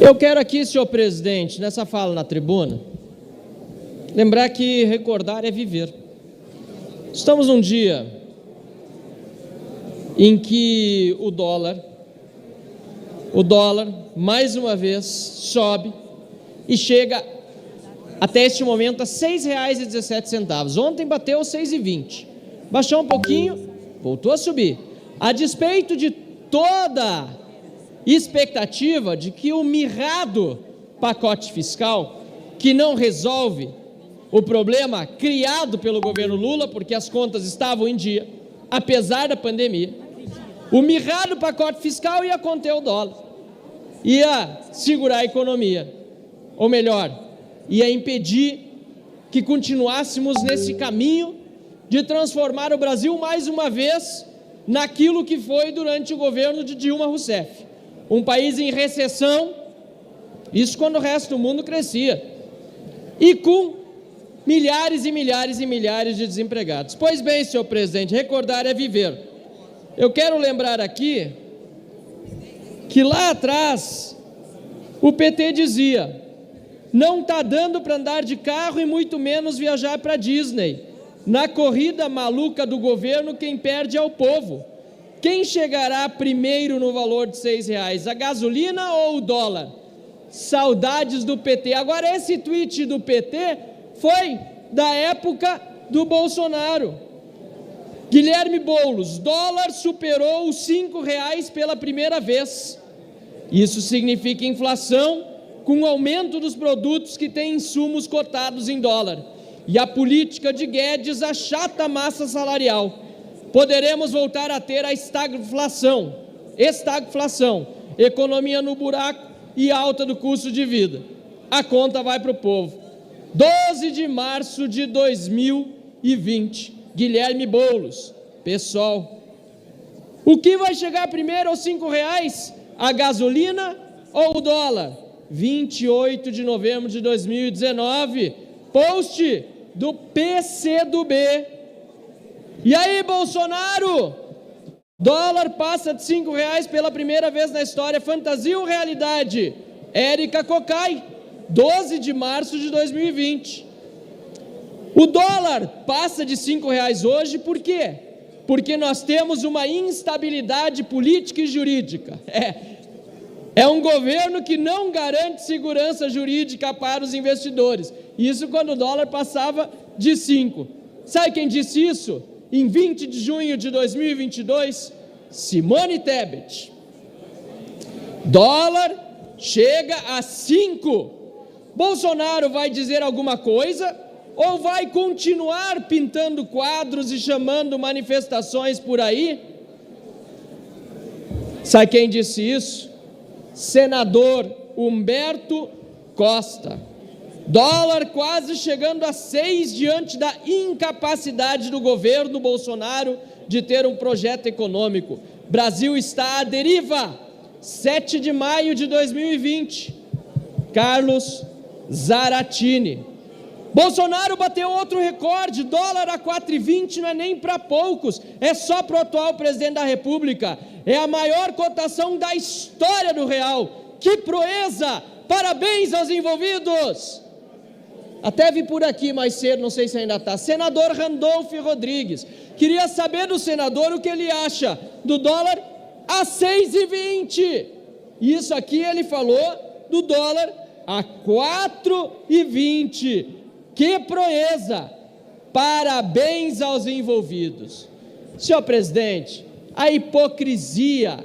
Eu quero aqui, senhor presidente, nessa fala na tribuna, lembrar que recordar é viver. Estamos num dia em que o dólar, mais uma vez, sobe e chega até este momento a R$ 6,17. Ontem bateu R$ 6,20. Baixou um pouquinho, voltou a subir. A despeito de toda expectativa de que o mirrado pacote fiscal, que não resolve o problema criado pelo governo Lula, porque as contas estavam em dia, apesar da pandemia, o mirrado pacote fiscal ia conter o dólar, ia segurar a economia, ou melhor, ia impedir que continuássemos nesse caminho de transformar o Brasil mais uma vez naquilo que foi durante o governo de Dilma Rousseff, um país em recessão, isso quando o resto do mundo crescia, e com milhares e milhares e milhares de desempregados. Pois bem, senhor presidente, recordar é viver. Eu quero lembrar aqui que lá atrás o PT dizia: não está dando para andar de carro e muito menos viajar para Disney. Na corrida maluca do governo, quem perde é o povo. Quem chegará primeiro no valor de R$ 6,00? A gasolina ou o dólar? Saudades do PT. Agora, esse tweet do PT foi da época do Bolsonaro. Guilherme Boulos: dólar superou os R$ 5,00 pela primeira vez. Isso significa inflação com o aumento dos produtos que têm insumos cotados em dólar. E a política de Guedes achata a massa salarial. Poderemos voltar a ter a estagflação, economia no buraco e alta do custo de vida. A conta vai para o povo. 12 de março de 2020, Guilherme Boulos, PSOL. O que vai chegar primeiro aos R$ 5,00? A gasolina ou o dólar? 28 de novembro de 2019, post do PCdoB. E aí, Bolsonaro? Dólar passa de R$ 5,00 pela primeira vez na história. Fantasia ou realidade? Érica Cocai, 12 de março de 2020. O dólar passa de R$ 5,00 hoje, por quê? Porque nós temos uma instabilidade política e jurídica. É um governo que não garante segurança jurídica para os investidores. Isso quando o dólar passava de 5. Sabe quem disse isso? Em 20 de junho de 2022, Simone Tebet. Dólar chega a 5. Bolsonaro vai dizer alguma coisa ou vai continuar pintando quadros e chamando manifestações por aí? Sabe quem disse isso? Senador Humberto Costa. Dólar quase chegando a 6 diante da incapacidade do governo Bolsonaro de ter um projeto econômico. Brasil está à deriva. 7 de maio de 2020, Carlos Zaratini. Bolsonaro bateu outro recorde, dólar a 4,20 não é nem para poucos, é só para o atual presidente da República. É a maior cotação da história do real. Que proeza! Parabéns aos envolvidos! Até vi por aqui mais cedo, não sei se ainda está, senador Randolfo Rodrigues. Queria saber do senador o que ele acha do dólar a 6,20. Isso aqui ele falou do dólar a 4,20. Que proeza! Parabéns aos envolvidos. Senhor presidente, a hipocrisia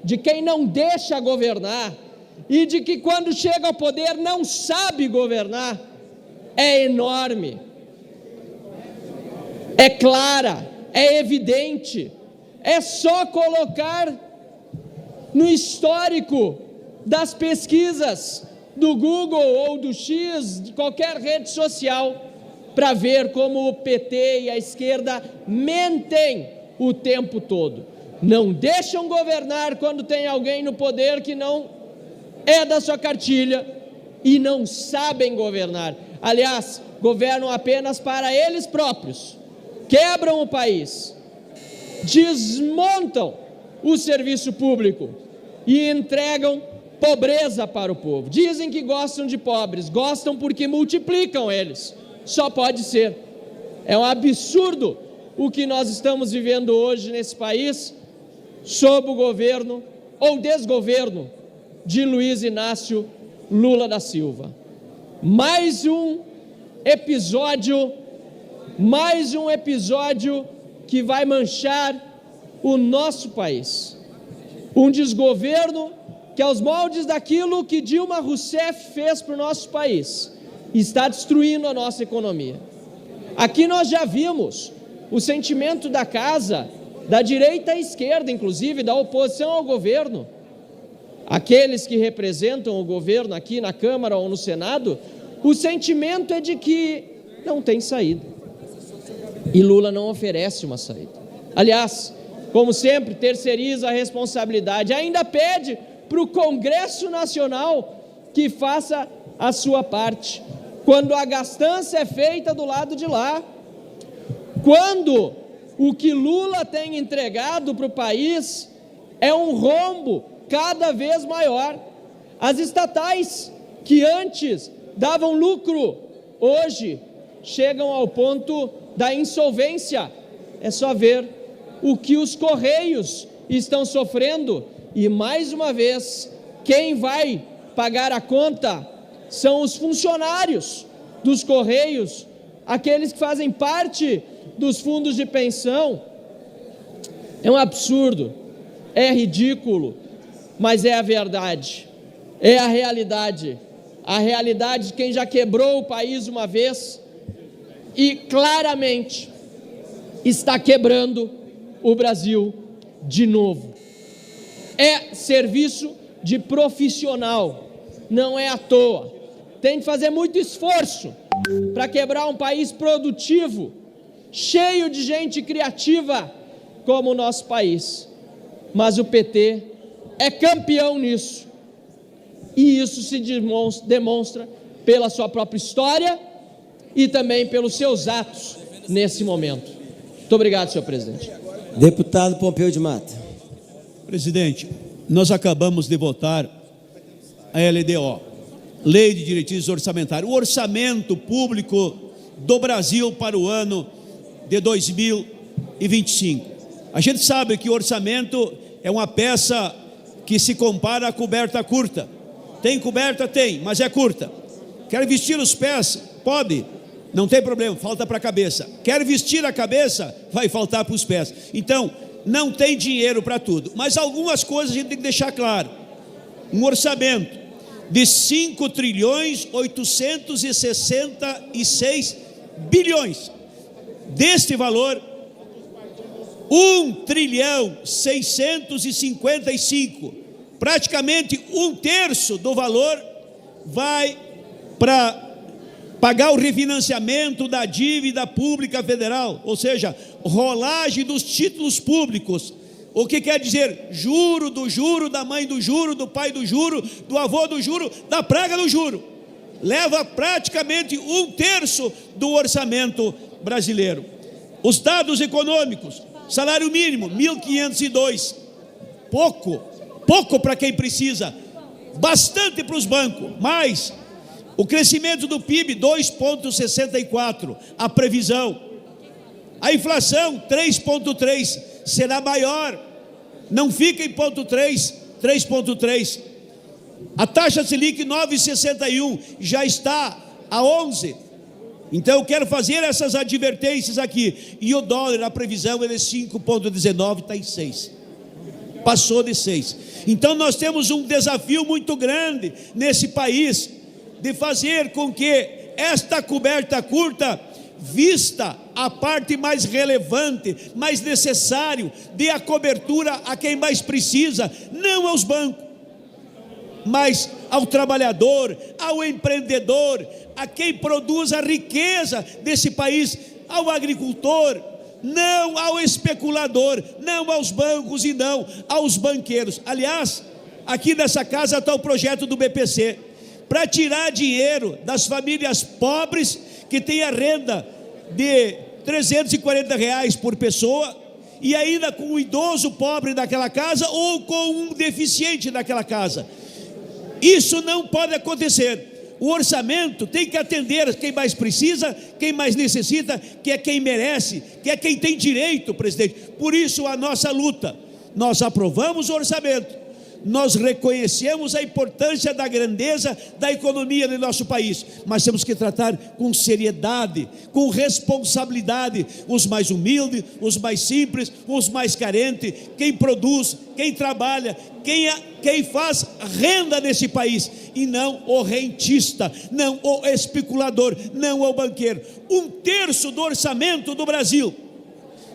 de quem não deixa governar e de que quando chega ao poder não sabe governar é enorme, é clara, é evidente. É só colocar no histórico das pesquisas do Google ou do X, de qualquer rede social, para ver como o PT e a esquerda mentem o tempo todo. Não deixam governar quando tem alguém no poder que não é da sua cartilha e não sabem governar. Aliás, governam apenas para eles próprios. Quebram o país, desmontam o serviço público, e entregam pobreza para o povo. Dizem que gostam de pobres, gostam porque multiplicam eles. Só pode ser. É um absurdo o que nós estamos vivendo hoje nesse país, sob o governo ou desgoverno de Luiz Inácio Lula da Silva. Mais um episódio que vai manchar o nosso país. Um desgoverno que, aos moldes daquilo que Dilma Rousseff fez para o nosso país, está destruindo a nossa economia. Aqui nós já vimos o sentimento da casa, da direita à esquerda, inclusive, da oposição ao governo. Aqueles que representam o governo aqui na Câmara ou no Senado, o sentimento é de que não tem saída. E Lula não oferece uma saída. Aliás, como sempre, terceiriza a responsabilidade. Ainda pede para o Congresso Nacional que faça a sua parte. Quando a gastança é feita do lado de lá, quando o que Lula tem entregado para o país é um rombo cada vez maior. As estatais que antes davam lucro, hoje chegam ao ponto da insolvência. É só ver o que os Correios estão sofrendo e, mais uma vez, quem vai pagar a conta são os funcionários dos Correios, aqueles que fazem parte dos fundos de pensão. É um absurdo, é ridículo, mas é a verdade, é a realidade de quem já quebrou o país uma vez e claramente está quebrando o Brasil de novo. É serviço de profissional, não é à toa. Tem que fazer muito esforço para quebrar um país produtivo, cheio de gente criativa como o nosso país. Mas o PT é campeão nisso. E isso se demonstra pela sua própria história e também pelos seus atos nesse momento. Muito obrigado, senhor presidente. Deputado Pompeu de Mata. Presidente, nós acabamos de votar a LDO, Lei de Diretrizes Orçamentárias, o orçamento público do Brasil para o ano de 2025. A gente sabe que o orçamento é uma peça que se compara à coberta curta. Tem coberta? Tem, mas é curta. Quer vestir os pés? Pode, não tem problema, falta para a cabeça. Quer vestir a cabeça? Vai faltar para os pés. Então, não tem dinheiro para tudo. Mas algumas coisas a gente tem que deixar claro. Um orçamento de 5.866 bilhões. Deste valor, 1.655, praticamente um terço do valor vai para pagar o refinanciamento da dívida pública federal, ou seja, rolagem dos títulos públicos. O que quer dizer? Juro do juro, da mãe do juro, do pai do juro, do avô do juro, da praga do juro. Leva praticamente um terço do orçamento brasileiro. Os dados econômicos: salário mínimo, 1.502, pouco para quem precisa, bastante para os bancos, mas o crescimento do PIB, 2,64, a previsão, a inflação, 3,3, será maior, não fica em 3,3, a taxa Selic 9,61, já está a 11, então eu quero fazer essas advertências aqui, e o dólar, a previsão é de 5,19, está em 6, passou de 6, então nós temos um desafio muito grande nesse país, de fazer com que esta coberta curta vista a parte mais relevante, mais necessário, dê a cobertura a quem mais precisa, não aos bancos, mas ao trabalhador, ao empreendedor, a quem produz a riqueza desse país, ao agricultor, não ao especulador, não aos bancos e não aos banqueiros. Aliás, aqui nessa casa está o projeto do BPC, para tirar dinheiro das famílias pobres que têm a renda de R$340 por pessoa e ainda com o idoso pobre daquela casa ou com um deficiente daquela casa. Isso não pode acontecer. O orçamento tem que atender quem mais precisa, quem mais necessita, que é quem merece, que é quem tem direito, presidente. Por isso a nossa luta. Nós aprovamos o orçamento, nós reconhecemos a importância da grandeza da economia do nosso país, mas temos que tratar com seriedade, com responsabilidade, os mais humildes, os mais simples, os mais carentes, quem produz, quem trabalha, quem faz renda nesse país, e não o rentista, não o especulador, não o banqueiro. 1/3 do orçamento do Brasil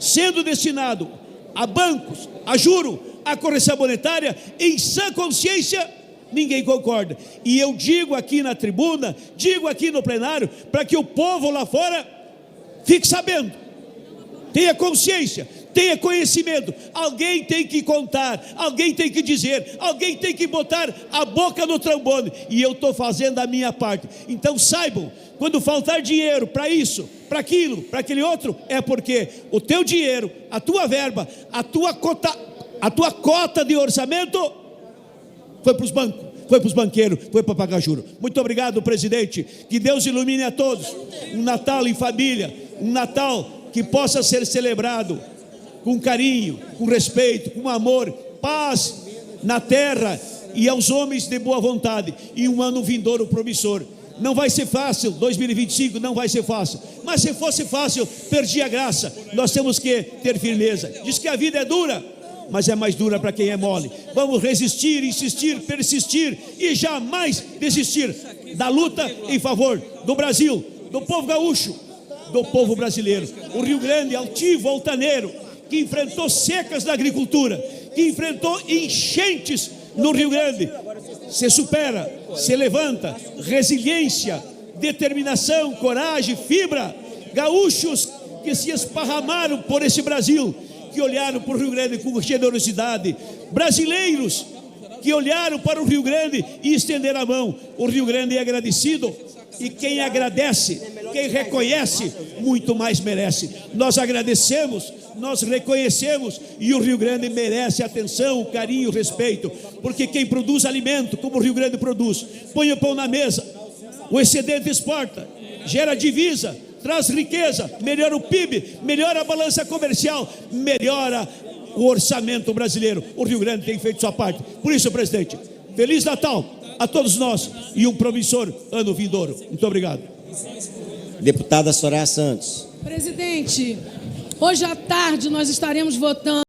sendo destinado a bancos, a juro, a correção monetária, em sã consciência, ninguém concorda. E eu digo aqui na tribuna, digo aqui no plenário, para que o povo lá fora fique sabendo, tenha consciência, tenha conhecimento. Alguém tem que contar, alguém tem que dizer, alguém tem que botar a boca no trombone, e eu estou fazendo a minha parte. Então saibam, quando faltar dinheiro para isso, para aquilo, para aquele outro, é porque o teu dinheiro, a tua verba, a tua cota de orçamento foi para os bancos, foi para os banqueiros, foi para pagar juros. Muito obrigado, presidente. Que Deus ilumine a todos. Um Natal em família, um Natal que possa ser celebrado com carinho, com respeito, com amor, paz na terra e aos homens de boa vontade. E um ano vindouro promissor. Não vai ser fácil, 2025 não vai ser fácil, mas se fosse fácil, perdi a graça. Nós temos que ter firmeza. Diz que a vida é dura, mas é mais dura para quem é mole. Vamos resistir, insistir, persistir e jamais desistir da luta em favor do Brasil, do povo gaúcho, do povo brasileiro. O Rio Grande, altivo, altaneiro, que enfrentou secas da agricultura, que enfrentou enchentes no Rio Grande, se supera, se levanta. Resiliência, determinação, coragem, fibra. Gaúchos que se esparramaram por esse Brasil, que olharam para o Rio Grande com generosidade. Brasileiros que olharam para o Rio Grande e estenderam a mão. O Rio Grande é agradecido, e quem agradece, quem reconhece, muito mais merece. Nós agradecemos, nós reconhecemos, e o Rio Grande merece atenção, carinho, respeito, porque quem produz alimento, como o Rio Grande produz, põe o pão na mesa, o excedente exporta, gera divisa, traz riqueza, melhora o PIB, melhora a balança comercial, melhora o orçamento brasileiro. O Rio Grande tem feito sua parte. Por isso, presidente, Feliz Natal a todos nós e um promissor ano vindouro. Muito obrigado. Deputada Soraya Santos. Presidente, hoje à tarde nós estaremos votando